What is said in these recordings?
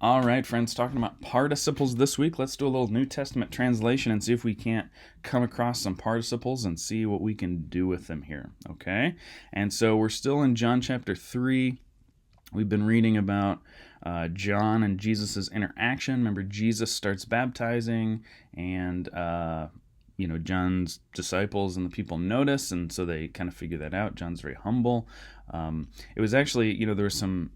All right, friends, talking about participles this week. Let's do a little New Testament translation and see if we can't come across some participles and see what we can do with them here, okay? And so we're still in John chapter 3. We've been reading about John and Jesus' interaction. Remember, Jesus starts baptizing, and John's disciples and the people notice, and so they kind of figure that out. John's very humble. It was actually, there was some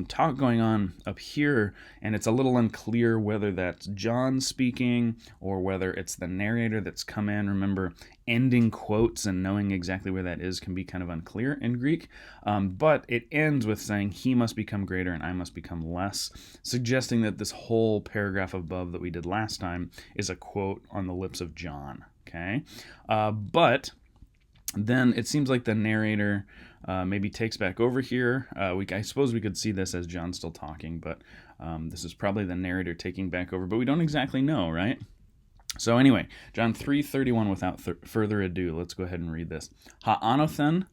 talk going on up here, and it's a little unclear whether that's John speaking or whether it's the narrator that's come in. Remember, ending quotes and knowing exactly where that is can be kind of unclear in Greek, but it ends with saying, "He must become greater and I must become less," suggesting that this whole paragraph above that we did last time is a quote on the lips of John, okay? But then it seems like the narrator maybe takes back over here. I suppose we could see this as John still talking, but this is probably the narrator taking back over, but we don't exactly know, right? So anyway, John 3:31, without further ado, let's go ahead and read this. Ha'anothen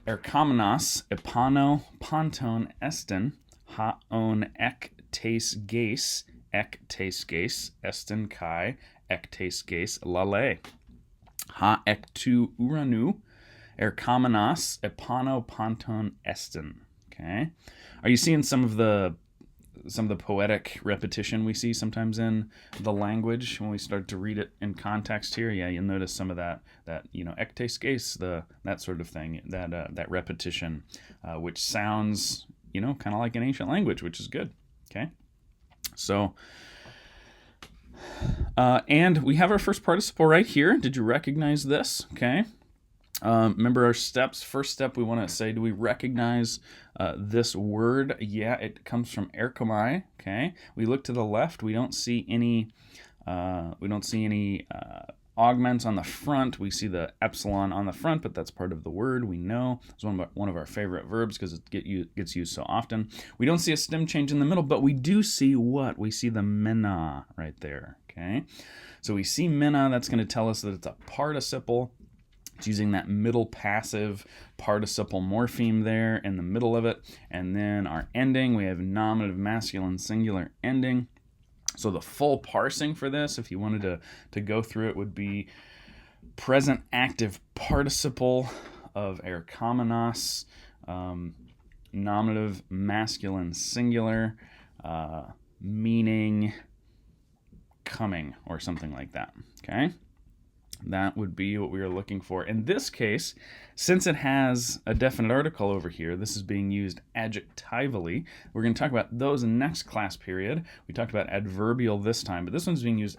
erkamenos epano panton esten ha'on ek tes geis esten kai ek tes geis lale. Ha ek tu uranu erkamenos epano panton esten. Okay, are you seeing some of the poetic repetition we see sometimes in the language when we start to read it in context here? Yeah, you'll notice some of that ek tes geis, that sort of thing, that repetition, which sounds kind of like an ancient language, which is good. Okay, so. And we have our first participle right here. Did you recognize this? Okay. Remember our steps. First step, we want to say, do we recognize this word? Yeah, it comes from erkomai. Okay. We look to the left. We don't see any. Augments on the front. We see the epsilon on the front, but that's part of the word. We know it's one of our favorite verbs because it gets used so often. We don't see a stem change in the middle, but we do see what? We see the mena right there. Okay, so we see mena. That's going to tell us that it's a participle. It's using that middle passive participle morpheme there in the middle of it. And then our ending, we have nominative masculine singular ending. So the full parsing for this, if you wanted to go through it, would be present active participle of erkamenos, nominative masculine singular, meaning coming or something like that. Okay? That would be what we are looking for. In this case, since it has a definite article over here, this is being used adjectively. We're going to talk about those in next class period. We talked about adverbial this time, but this one's being used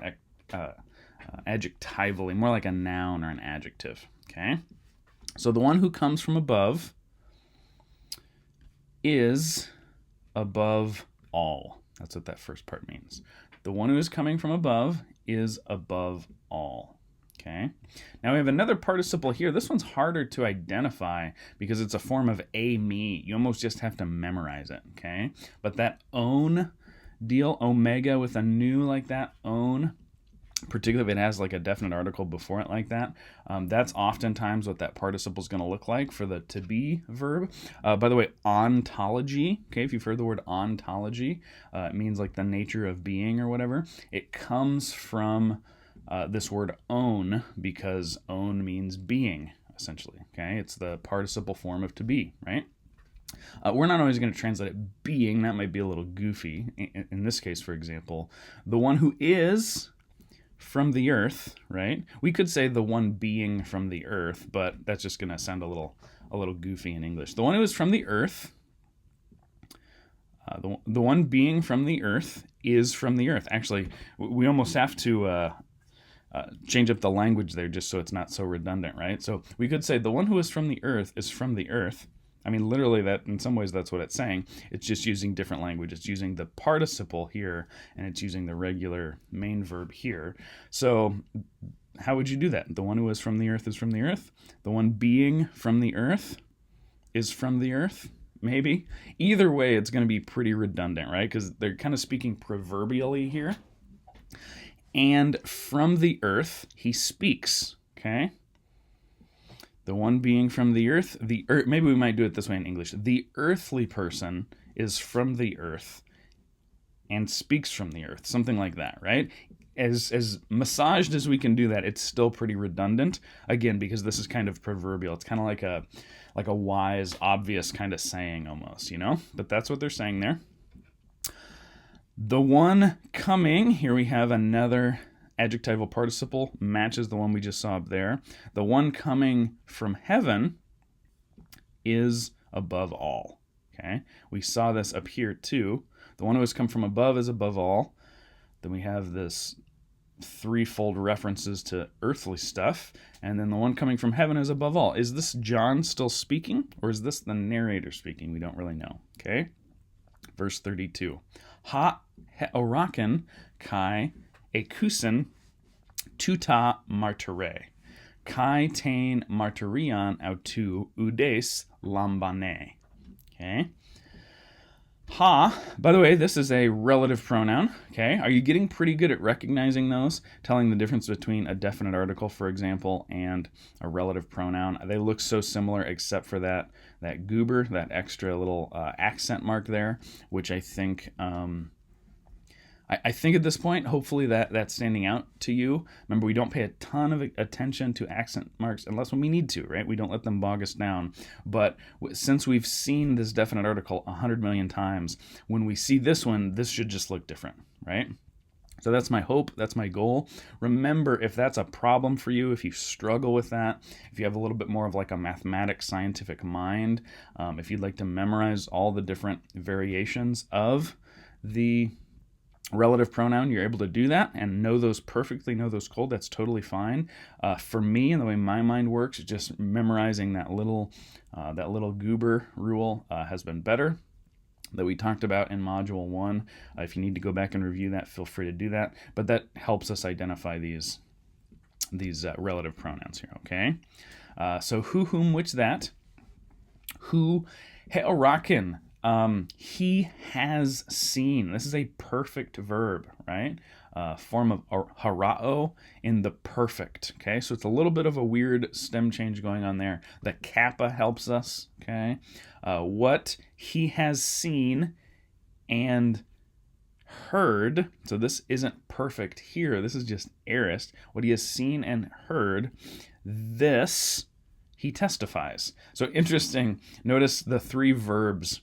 adjectively, more like a noun or an adjective. Okay? So the one who comes from above is above all. That's what that first part means. The one who is coming from above is above all. Okay. Now we have another participle here. This one's harder to identify because it's a form of a me. You almost just have to memorize it. Okay. But that own deal, omega with a nu like that, own, particularly if it has like a definite article before it like that, that's oftentimes what that participle is going to look like for the to be verb. By the way, ontology, okay, if you've heard the word ontology, it means like the nature of being or whatever. It comes from this word own, because own means being, essentially. Okay, it's the participle form of to be, right? We're not always going to translate it being. That might be a little goofy. In this case, for example, the one who is from the earth, right? We could say the one being from the earth, but that's just going to sound a little goofy in English. The one who is from the earth, the one being from the earth is from the earth. Actually, we almost have to change up the language there just so it's not so redundant, right? So we could say the one who is from the earth is from the earth. I mean, literally, that in some ways that's what it's saying. It's just using different language. It's using the participle here, and it's using the regular main verb here. So how would you do that? The one who is from the earth is from the earth. The one being from the earth is from the earth, maybe. Either way, it's going to be pretty redundant, right? Because they're kind of speaking proverbially here. And from the earth, he speaks, okay? The one being from the earth, maybe we might do it this way in English. The earthly person is from the earth and speaks from the earth, something like that, right? As massaged as we can do that, it's still pretty redundant, again, because this is kind of proverbial. It's kind of like a wise, obvious kind of saying almost, but that's what they're saying there. The one coming, here we have another adjectival participle, matches the one we just saw up there. The one coming from heaven is above all. Okay, we saw this up here too. The one who has come from above is above all. Then we have this threefold references to earthly stuff, and then the one coming from heaven is above all. Is this John still speaking, or is this the narrator speaking? We don't really know. Okay, verse 32. Ha heoraken kai ekusen tuta martyre kai tain martyrion autu udes lambane. Okay. Ha, by the way, this is a relative pronoun. Okay. Are you getting pretty good at recognizing those? Telling the difference between a definite article, for example, and a relative pronoun. They look so similar except for that goober, that extra little accent mark there, which I think I think at this point, hopefully that's standing out to you. Remember, we don't pay a ton of attention to accent marks unless when we need to, right? We don't let them bog us down. But since we've seen this definite article 100 million times, when we see this one, this should just look different, right? So that's my hope. That's my goal. Remember, if that's a problem for you, if you struggle with that, if you have a little bit more of like a mathematics, scientific mind, if you'd like to memorize all the different variations of the relative pronoun, you're able to do that and know those perfectly, know those cold. That's totally fine. For me, and the way my mind works, just memorizing that little goober rule has been better, that we talked about in Module 1. If you need to go back and review that, feel free to do that. But that helps us identify these relative pronouns here, okay? So who, whom, which, that. Who, heoraken. He has seen. This is a perfect verb, right? Form of harao in the perfect, okay? So it's a little bit of a weird stem change going on there. The kappa helps us, okay? What he has seen and heard. So this isn't perfect here. This is just aorist. What he has seen and heard, this he testifies. So interesting. Notice the three verbs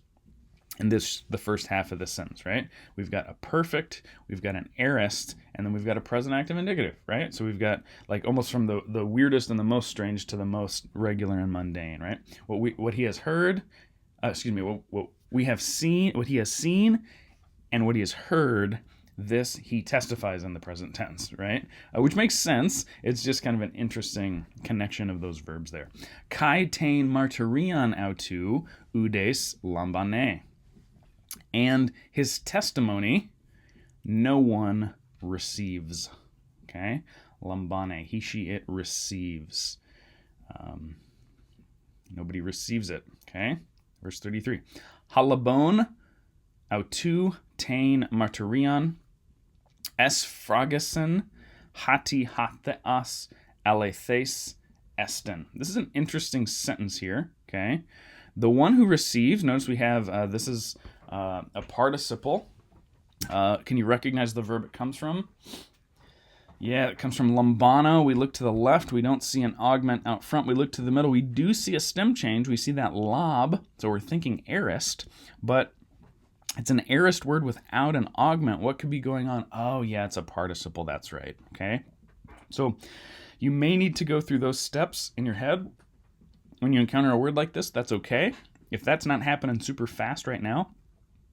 in the first half of this sentence, right? We've got a perfect, we've got an aorist, and then we've got a present active indicative, right? So we've got like almost from the weirdest and the most strange to the most regular and mundane, right? What he has heard, what we have seen, what he has seen, and what he has heard, this he testifies in the present tense, right? Which makes sense. It's just kind of an interesting connection of those verbs there. Kai tain martyrion autu udes lambane. And his testimony, no one receives. Okay? Lambane, he, she, it receives. Nobody receives it. Okay? Verse 33. Halabon autu tain martyrion es phragesin hati hatheas alethes esten. This is an interesting sentence here. Okay? The one who receives, notice we have, this is a participle. Can you recognize the verb it comes from? Yeah, it comes from lambano. We look to the left. We don't see an augment out front. We look to the middle. We do see a stem change. We see that lob. So we're thinking aorist, but it's an aorist word without an augment. What could be going on? Oh, yeah, it's a participle. That's right. Okay. So you may need to go through those steps in your head when you encounter a word like this. That's okay. If that's not happening super fast right now,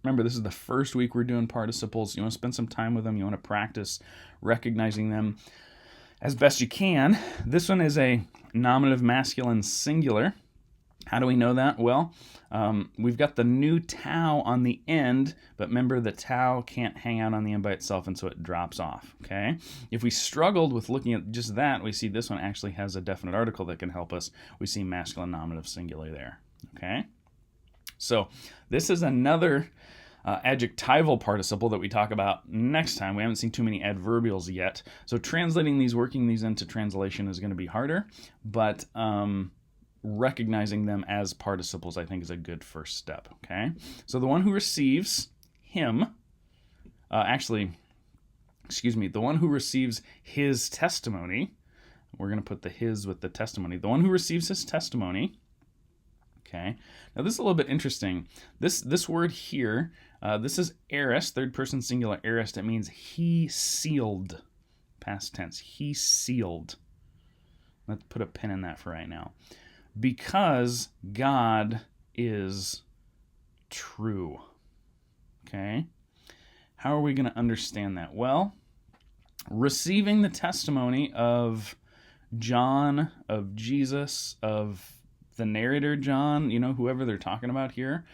remember, this is the first week we're doing participles. You want to spend some time with them. You want to practice recognizing them as best you can. This one is a nominative masculine singular. How do we know that? Well, we've got the new tau on the end, but remember the tau can't hang out on the end by itself, and so it drops off, okay? If we struggled with looking at just that, we see this one actually has a definite article that can help us. We see masculine nominative singular there, okay? So this is another adjectival participle that we talk about next time. We haven't seen too many adverbials yet. So translating these, working these into translation is going to be harder, but recognizing them as participles, I think, is a good first step, okay? So the one who receives, him, the one who receives his testimony. We're going to put the his with the testimony. The one who receives his testimony. Okay. Now this is a little bit interesting. This word here, this is aorist, third person singular aorist. It means he sealed. Past tense. He sealed. Let's put a pin in that for right now. Because God is true. Okay. How are we going to understand that? Well, receiving the testimony of John, of Jesus, of the narrator John, whoever they're talking about here,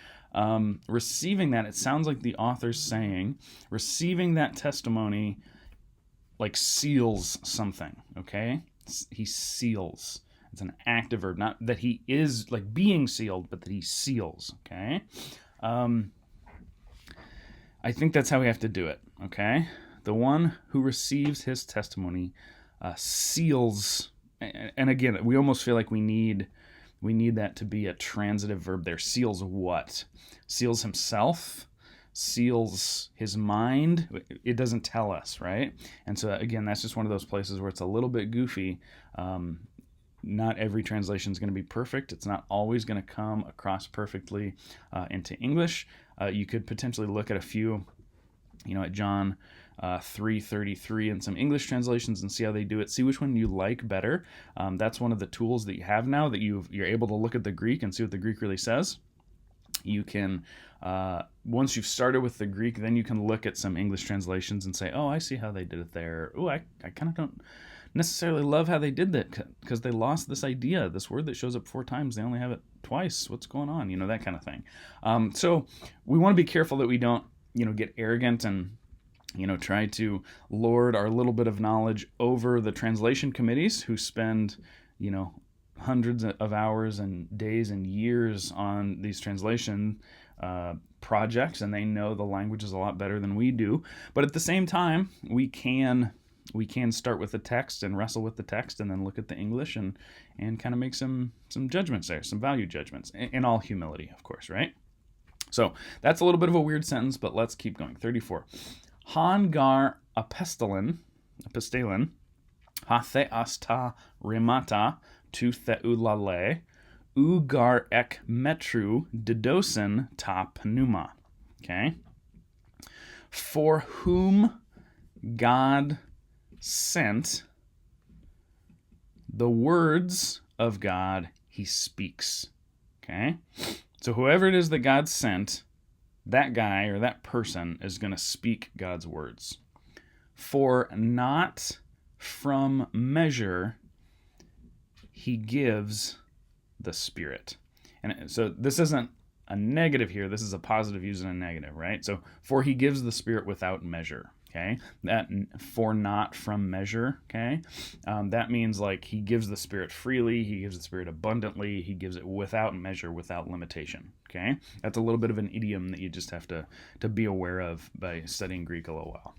receiving that, it sounds like the author's saying, receiving that testimony like seals something, okay? He seals. It's an active verb, not that he is like being sealed, but that he seals, okay? I think that's how we have to do it, okay? The one who receives his testimony seals, and again, we almost feel like we need that to be a transitive verb there. Seals what? Seals himself, seals his mind. It doesn't tell us, right? And so again, that's just one of those places where it's a little bit goofy. Not every translation is going to be perfect. It's not always going to come across perfectly into English. You could potentially look at a few, at John 3:33 and some English translations and see how they do it. See which one you like better. That's one of the tools that you have now, that you're able to look at the Greek and see what the Greek really says. You can, once you've started with the Greek, then you can look at some English translations and say, oh, I see how they did it there. Oh, I kind of don't necessarily love how they did that because they lost this idea. This word that shows up 4 times, they only have it twice. What's going on? That kind of thing. So we want to be careful that we don't, get arrogant and, try to lord our little bit of knowledge over the translation committees who spend, hundreds of hours and days and years on these translation projects, and they know the languages a lot better than we do. But at the same time, we can start with the text and wrestle with the text and then look at the English and kind of make some judgments there, some value judgments, in all humility, of course, right? So that's a little bit of a weird sentence, but let's keep going. 34. Han gar apestalin, ha theasta remata tu theulale, ugar ek metru didosin ta pneuma. Okay? For whom God sent the words of God, he speaks. Okay? So whoever it is that God sent, that guy or that person is going to speak God's words. For not from measure he gives the Spirit. And so this isn't a negative here. This is a positive using a negative, right? So for he gives the Spirit without measure. Okay, that for not from measure. Okay, that means like he gives the Spirit freely, he gives the Spirit abundantly, he gives it without measure, without limitation. Okay, that's a little bit of an idiom that you just have to be aware of by studying Greek a little while.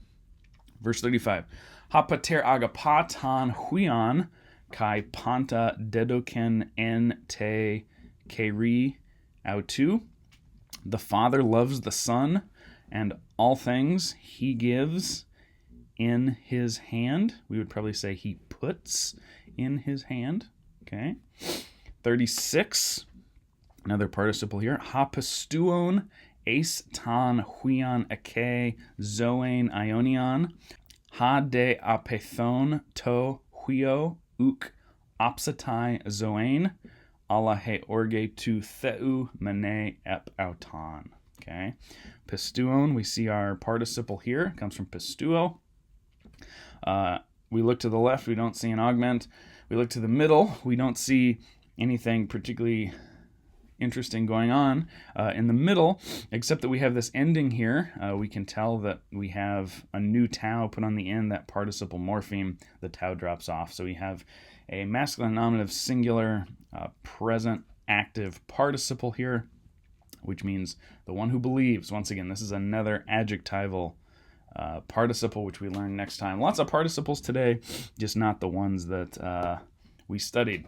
Verse 35, Hapater agapatan huion kai panta dedoken en te keri autu. The Father loves the Son, and all things he gives in his hand. We would probably say he puts in his hand. Okay. 36, another participle here. Hapistuon eis tan huion eke zoen ionion. Ha de apethon to huio uk opsatai zoen. Ala he orge tu theu mene ep auton. Okay. Pistuon, we see our participle here. It comes from pistuo. We look to the left, we don't see an augment. We look to the middle, we don't see anything particularly interesting going on in the middle, except that we have this ending here. We can tell that we have a new tau put on the end, that participle morpheme. The tau drops off. So we have a masculine nominative singular present active participle here, which means the one who believes. Once again, this is another adjectival participle, which we learn next time. Lots of participles today, just not the ones that we studied,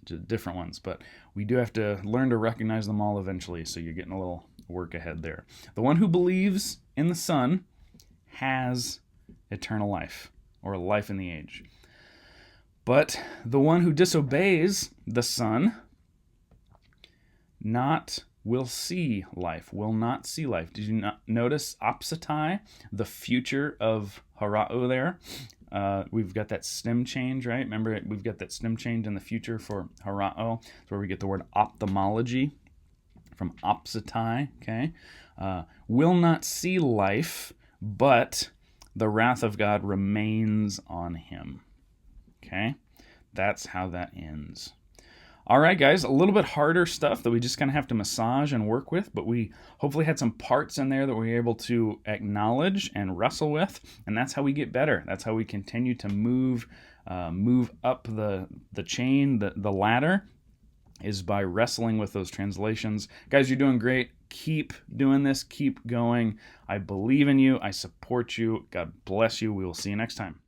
just different ones. But we do have to learn to recognize them all eventually, so you're getting a little work ahead there. The one who believes in the Son has eternal life, or life in the age. But the one who disobeys the Son will see life, will not see life. Did you not notice apsatai, the future of harao there? We've got that stem change, right? Remember, we've got that stem change in the future for harao. That's where we get the word ophthalmology from apsatai, okay? Will not see life, but the wrath of God remains on him. Okay? That's how that ends. All right, guys, a little bit harder stuff that we just kind of have to massage and work with, but we hopefully had some parts in there that we were able to acknowledge and wrestle with, and that's how we get better. That's how we continue to move up the chain, the ladder, is by wrestling with those translations. Guys, you're doing great. Keep doing this. Keep going. I believe in you. I support you. God bless you. We will see you next time.